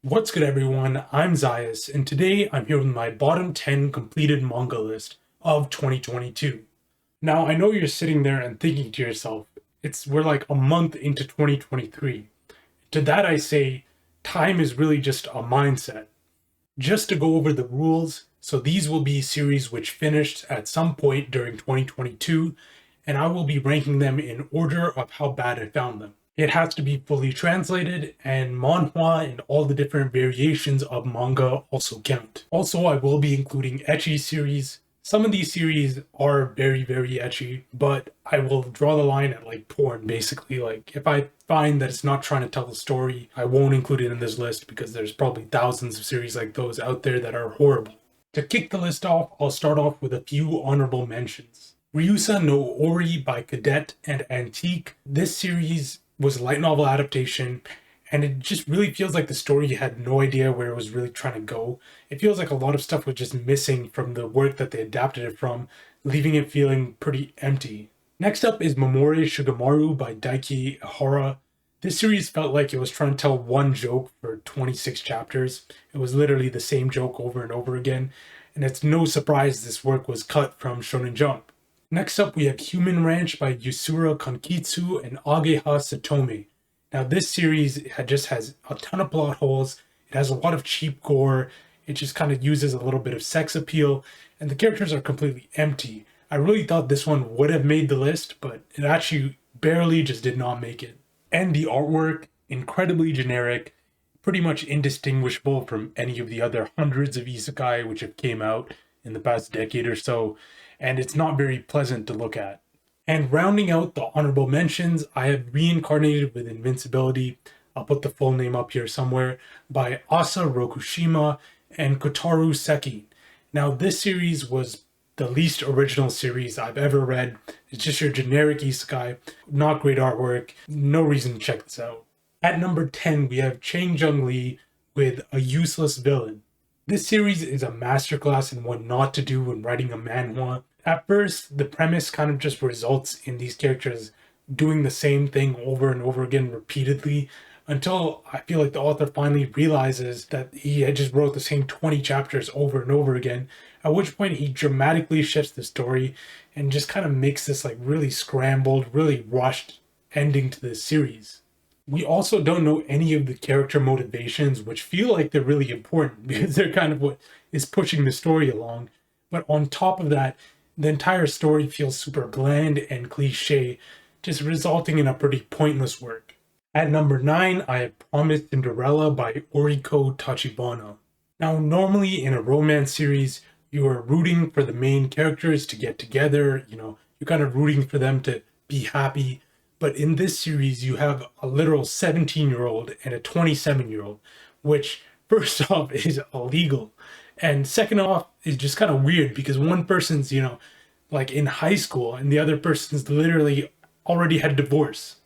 What's good everyone, I'm Zayas, and today I'm here with my bottom 10 completed manga list of 2022. Now I know you're sitting there and thinking to yourself, we're like a month into 2023. To that I say, time is really just a mindset. Just to go over the rules, so these will be series which finished at some point during 2022, and I will be ranking them in order of how bad I found them. It has to be fully translated, and manhwa and all the different variations of manga also count. Also, I will be including ecchi series. Some of these series are very, very ecchi, but I will draw the line at like porn, basically. Like, if I find that it's not trying to tell a story, I won't include it in this list because there's probably thousands of series like those out there that are horrible. To kick the list off, I'll start off with a few honorable mentions. Ryusa no Ori by Cadet and Antique. This series was a light novel adaptation, and it just really feels like the story had no idea where it was really trying to go. It feels like a lot of stuff was just missing from the work that they adapted it from, leaving it feeling pretty empty. Next up is Mamore Shugamaru by Daiki Ihara. This series felt like it was trying to tell one joke for 26 chapters. It was literally the same joke over and over again, and it's no surprise this work was cut from Shonen Jump. Next up, we have Human Ranch by Yusura Konkitsu and Ageha Satome. Now, this series just has a ton of plot holes. It has a lot of cheap gore. It just kind of uses a little bit of sex appeal, and the characters are completely empty. I really thought this one would have made the list, but it actually barely just did not make it. And the artwork, incredibly generic, pretty much indistinguishable from any of the other hundreds of isekai which have came out in the past decade or so, and it's not very pleasant to look at. And rounding out the honorable mentions, I have Reincarnated with Invincibility, I'll put the full name up here somewhere, by Asa Rokushima and Koutarou Sekine. Now, this series was the least original series I've ever read. It's just your generic isekai, not great artwork, no reason to check this out. At number 10, we have Chang Lee with A Useless Villain. This series is a masterclass in what not to do when writing a manhwa. At first, the premise kind of just results in these characters doing the same thing over and over again repeatedly, until I feel like the author finally realizes that he had just wrote the same 20 chapters over and over again, at which point he dramatically shifts the story and just kind of makes this like really scrambled, really rushed ending to this series. We also don't know any of the character motivations, which feel like they're really important because they're kind of what is pushing the story along. But on top of that, the entire story feels super bland and cliche, just resulting in a pretty pointless work. At number 9, I have Promised Cinderella by Oriko Tachibana. Now, normally in a romance series, you are rooting for the main characters to get together, you're kind of rooting for them to be happy. But in this series, you have a literal 17-year-old and a 27-year-old, which first off is illegal. And second off is just kind of weird because one person's, like in high school and the other person's literally already had a divorce.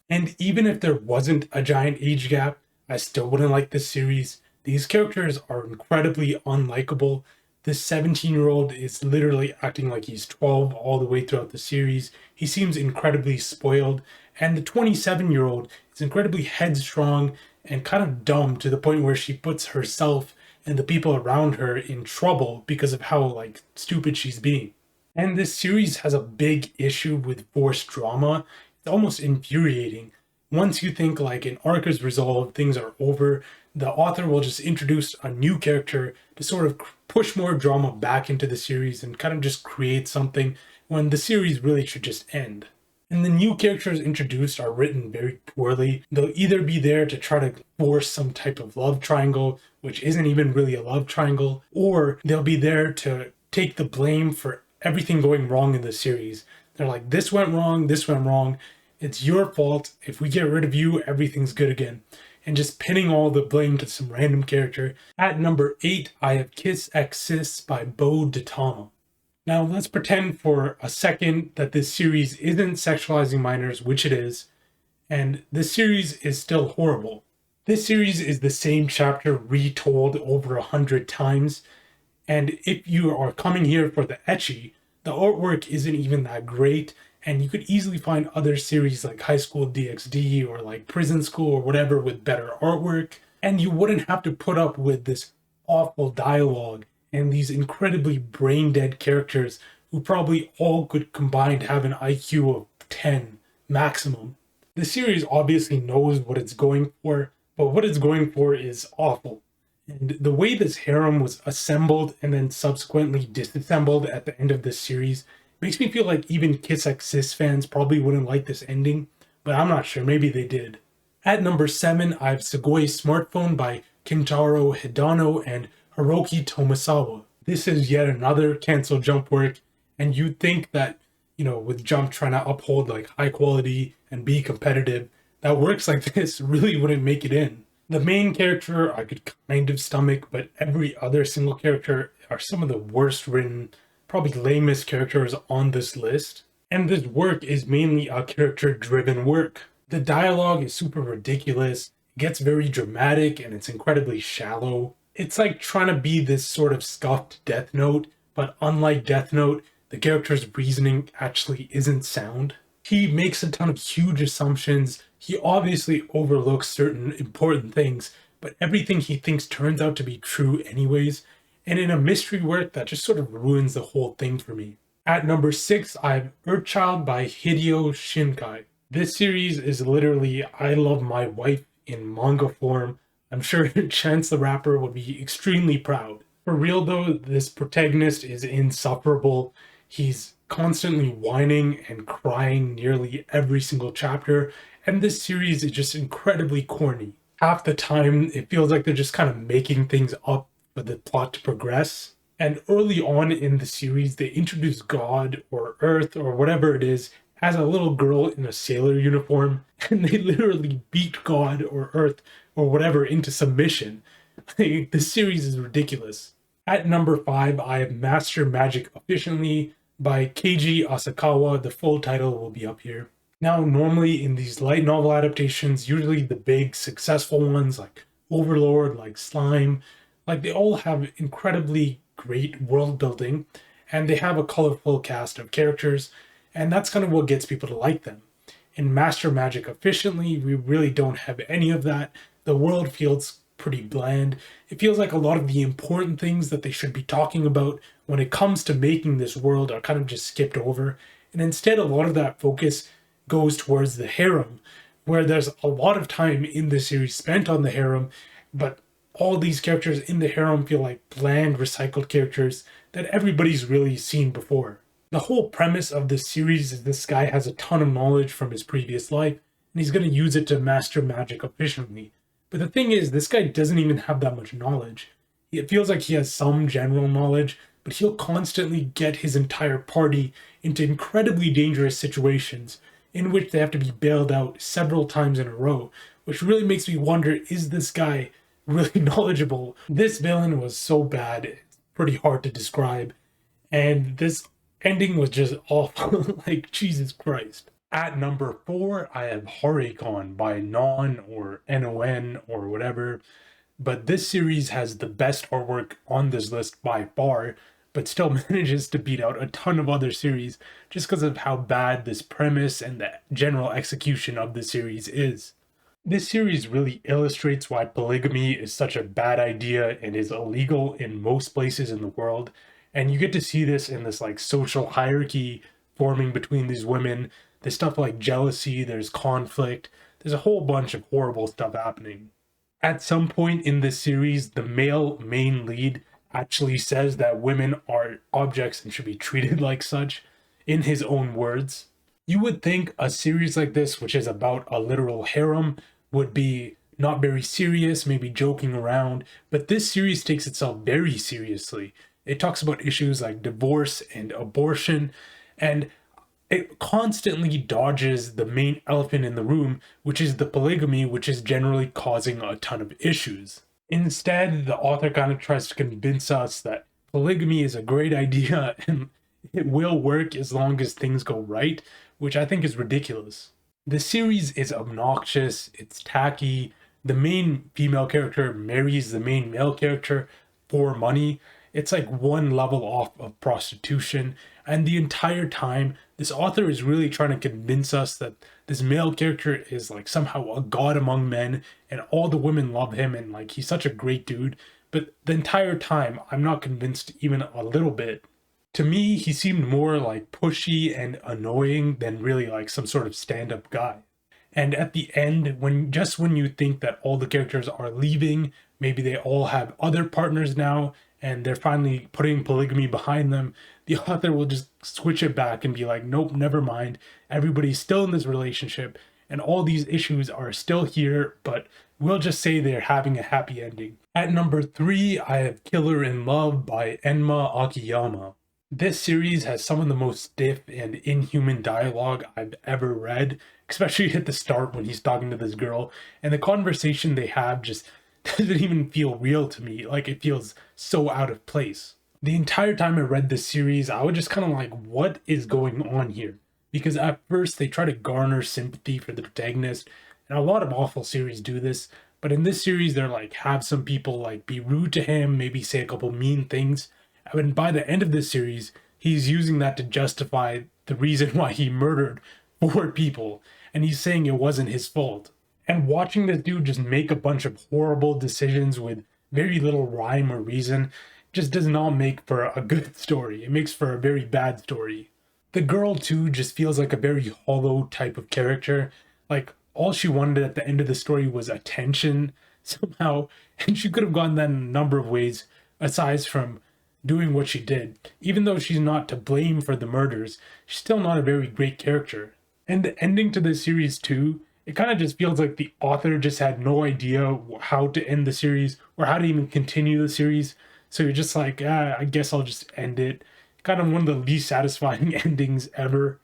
And even if there wasn't a giant age gap, I still wouldn't like this series. These characters are incredibly unlikable. This 17-year-old is literally acting like he's 12 all the way throughout the series. He seems incredibly spoiled. And the 27-year-old is incredibly headstrong and kind of dumb to the point where she puts herself and the people around her in trouble because of how stupid she's being. And this series has a big issue with forced drama. It's almost infuriating. Once you think an arc is resolved, things are over, the author will just introduce a new character to sort of push more drama back into the series and kind of just create something when the series really should just end. And the new characters introduced are written very poorly. They'll either be there to try to force some type of love triangle, which isn't even really a love triangle, or they'll be there to take the blame for everything going wrong in the series. They're like, this went wrong, it's your fault. If we get rid of you, everything's good again. And just pinning all the blame to some random character. At number 8, I have Kiss X Sis by Bow Ditama. Now, let's pretend for a second that this series isn't sexualizing minors, which it is, and this series is still horrible. This series is the same chapter retold over 100 times, and if you are coming here for the ecchi, the artwork isn't even that great, and you could easily find other series like High School DxD or Prison School or whatever with better artwork. And you wouldn't have to put up with this awful dialogue and these incredibly brain dead characters who probably all could combined have an IQ of 10 maximum. The series obviously knows what it's going for, but what it's going for is awful. And the way this harem was assembled and then subsequently disassembled at the end of this series makes me feel like even Kiss X Sis fans probably wouldn't like this ending, but I'm not sure, maybe they did. At number 7, I have Sugoi's Smartphone by Kentaro Hidano and Hiroki Tomosawa. This is yet another cancel Jump work, and you'd think that, with Jump trying to uphold like high quality and be competitive, that works like this really wouldn't make it in. The main character I could kind of stomach, but every other single character are some of the worst written, probably lamest characters on this list. And this work is mainly a character-driven work. The dialogue is super ridiculous, it gets very dramatic, and it's incredibly shallow. It's like trying to be this sort of scuffed Death Note, but unlike Death Note, the character's reasoning actually isn't sound. He makes a ton of huge assumptions. He obviously overlooks certain important things, but everything he thinks turns out to be true anyways. And in a mystery work, that just sort of ruins the whole thing for me. At number 6, I have Earthchild by Hideo Shinkai. This series is literally I Love My Wife in manga form. I'm sure Chance the Rapper would be extremely proud. For real though, this protagonist is insufferable. He's constantly whining and crying nearly every single chapter, and this series is just incredibly corny. Half the time, it feels like they're just kind of making things up for the plot to progress. And early on in the series, they introduce God or Earth or whatever it is as a little girl in a sailor uniform, and they literally beat God or Earth or whatever into submission. This series is ridiculous. At number 5, I have Master Magic Efficiently by Keiji Asakawa. The full title will be up here. Now, normally in these light novel adaptations, usually the big successful ones like Overlord, like Slime, like they all have incredibly great world building and they have a colorful cast of characters, and that's kind of what gets people to like them. In Master Magic Efficiently, we really don't have any of that. The world feels pretty bland. It feels like a lot of the important things that they should be talking about when it comes to making this world are kind of just skipped over. And instead, a lot of that focus goes towards the harem, where there's a lot of time in the series spent on the harem, but all these characters in the harem feel like bland, recycled characters that everybody's really seen before. The whole premise of this series is this guy has a ton of knowledge from his previous life, and he's going to use it to master magic efficiently. But the thing is, this guy doesn't even have that much knowledge. It feels like he has some general knowledge, but he'll constantly get his entire party into incredibly dangerous situations in which they have to be bailed out several times in a row, which really makes me wonder, is this guy really knowledgeable? This villain was so bad, it's pretty hard to describe, and this ending was just awful. Like, Jesus Christ. At number 4, I have Hare-Kon by Non or NON or whatever. But this series has the best artwork on this list by far, but still manages to beat out a ton of other series just because of how bad this premise and the general execution of the series is. This series really illustrates why polygamy is such a bad idea and is illegal in most places in the world. And you get to see this in this like social hierarchy forming between these women. There's stuff like jealousy, there's conflict, there's a whole bunch of horrible stuff happening. At some point in this series, the male main lead actually says that women are objects and should be treated like such, in his own words. You would think a series like this, which is about a literal harem, would be not very serious, maybe joking around, but this series takes itself very seriously. It talks about issues like divorce and abortion, and it constantly dodges the main elephant in the room, which is the polygamy, which is generally causing a ton of issues. Instead, the author kind of tries to convince us that polygamy is a great idea and it will work as long as things go right, which I think is ridiculous. The series is obnoxious, it's tacky, the main female character marries the main male character for money. it's like one level off of prostitution. And the entire time, this author is really trying to convince us that this male character is like somehow a god among men and all the women love him and like he's such a great dude. But the entire time, I'm not convinced even a little bit. To me, he seemed more like pushy and annoying than really like some sort of stand-up guy. And at the end, when you think that all the characters are leaving, maybe they all have other partners now, and they're finally putting polygamy behind them, the author will just switch it back and be like, nope, never mind. Everybody's still in this relationship, and all these issues are still here, but we'll just say they're having a happy ending. At number 3, I have Killer in Love by Enma Akiyama. This series has some of the most stiff and inhuman dialogue I've ever read, especially at the start when he's talking to this girl, and the conversation they have just doesn't even feel real to me, like it feels so out of place. The entire time I read this series, I was just kind of like, what is going on here? Because at first they try to garner sympathy for the protagonist, and a lot of awful series do this, but in this series they're like, have some people like be rude to him, maybe say a couple mean things, and by the end of this series, he's using that to justify the reason why he murdered 4 people, and he's saying it wasn't his fault. And watching this dude just make a bunch of horrible decisions with very little rhyme or reason just does not make for a good story. It makes for a very bad story. The girl, too, just feels like a very hollow type of character. Like, all she wanted at the end of the story was attention, somehow, and she could have gotten that in a number of ways, aside from doing what she did. Even though she's not to blame for the murders, she's still not a very great character. And the ending to this series, too, it kind of just feels like the author just had no idea how to end the series or how to even continue the series. So you're just like, I guess I'll just end it. Kind of one of the least satisfying endings ever.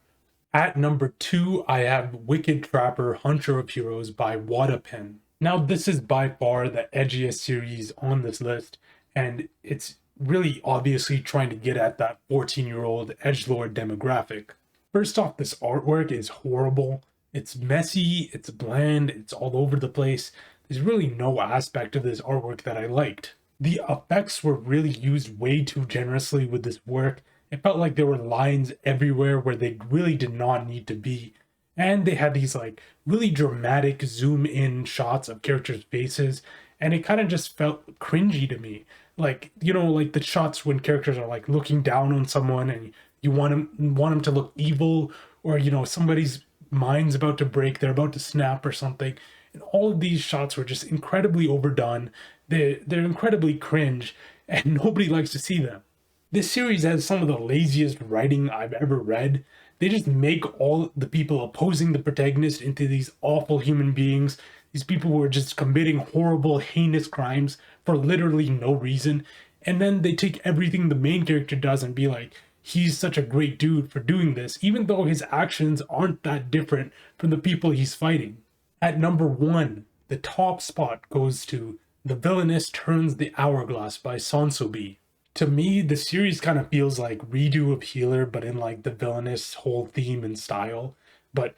At number 2, I have Wicked Trapper Hunter of Heroes by Wadapen. Now, this is by far the edgiest series on this list, and it's really obviously trying to get at that 14-year-old edgelord demographic. First off, this artwork is horrible. It's messy, it's bland, it's all over the place. There's really no aspect of this artwork that I liked. The effects were really used way too generously with this work. It felt like there were lines everywhere where they really did not need to be. And they had these like really dramatic zoom in shots of characters' faces, and it kind of just felt cringy to me. Like, you know, like the shots when characters are like looking down on someone and you want them to look evil, or you know, somebody's mind's about to break, they're about to snap or something. And all of these shots were just incredibly overdone. They're incredibly cringe, and nobody likes to see them. This series has some of the laziest writing I've ever read. They just make all the people opposing the protagonist into these awful human beings. These people who are just committing horrible, heinous crimes for literally no reason. And then they take everything the main character does and be like, he's such a great dude for doing this, even though his actions aren't that different from the people he's fighting. At number 1, the top spot goes to The Villainess Turns the Hourglass by Sansobi. To me, the series kind of feels like redo of Healer, but in like the villainous whole theme and style. But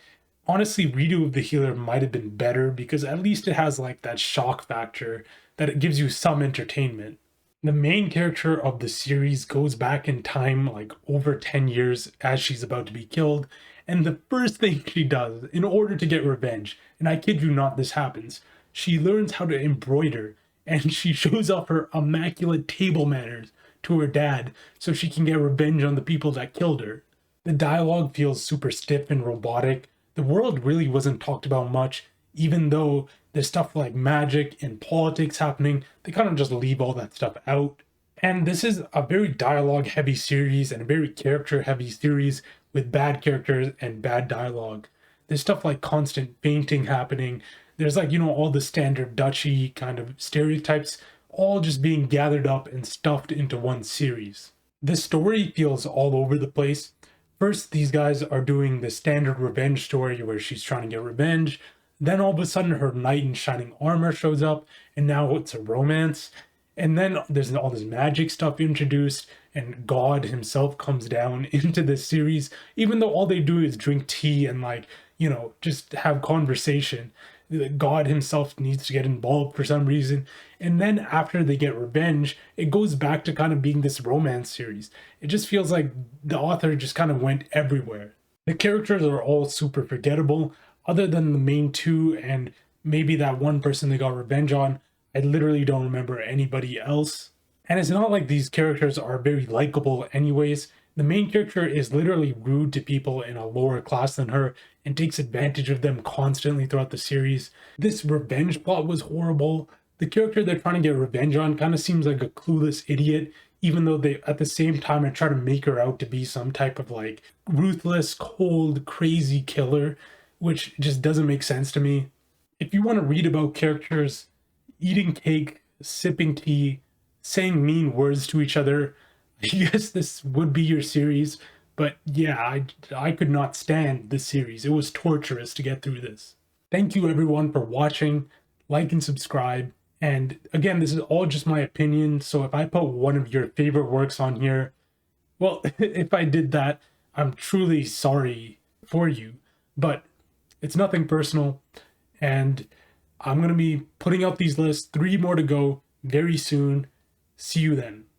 honestly, redo of the Healer might have been better because at least it has like that shock factor that it gives you some entertainment. The main character of the series goes back in time like over 10 years as she's about to be killed, and the first thing she does in order to get revenge, and I kid you not, this happens, she learns how to embroider, and she shows off her immaculate table manners to her dad so she can get revenge on the people that killed her. The dialogue feels super stiff and robotic. The world really wasn't talked about much, even though there's stuff like magic and politics happening. They kind of just leave all that stuff out. And this is a very dialogue heavy series and a very character heavy series with bad characters and bad dialogue. There's stuff like constant fainting happening. There's like, you know, all the standard duchy kind of stereotypes all just being gathered up and stuffed into one series. The story feels all over the place. First, these guys are doing the standard revenge story where she's trying to get revenge. Then all of a sudden her knight in shining armor shows up, and now it's a romance. And then there's all this magic stuff introduced, and God himself comes down into this series, even though all they do is drink tea and like, you know, just have conversation. God himself needs to get involved for some reason. And then after they get revenge, it goes back to kind of being this romance series. It just feels like the author just kind of went everywhere. The characters are all super forgettable, other than the main two and maybe that one person they got revenge on. I literally don't remember anybody else. And it's not like these characters are very likable anyways. The main character is literally rude to people in a lower class than her and takes advantage of them constantly throughout the series. This revenge plot was horrible. The character they're trying to get revenge on kind of seems like a clueless idiot, even though they at the same time are trying to make her out to be some type of like ruthless, cold, crazy killer, which just doesn't make sense to me. If you want to read about characters eating cake, sipping tea, saying mean words to each other, I guess this would be your series. But yeah, I could not stand this series. It was torturous to get through this. Thank you everyone for watching. Like and subscribe. And again, this is all just my opinion. So if I put one of your favorite works on here, well, if I did that, I'm truly sorry for you. But it's nothing personal. And I'm going to be putting out these lists, 3 more to go very soon. See you then.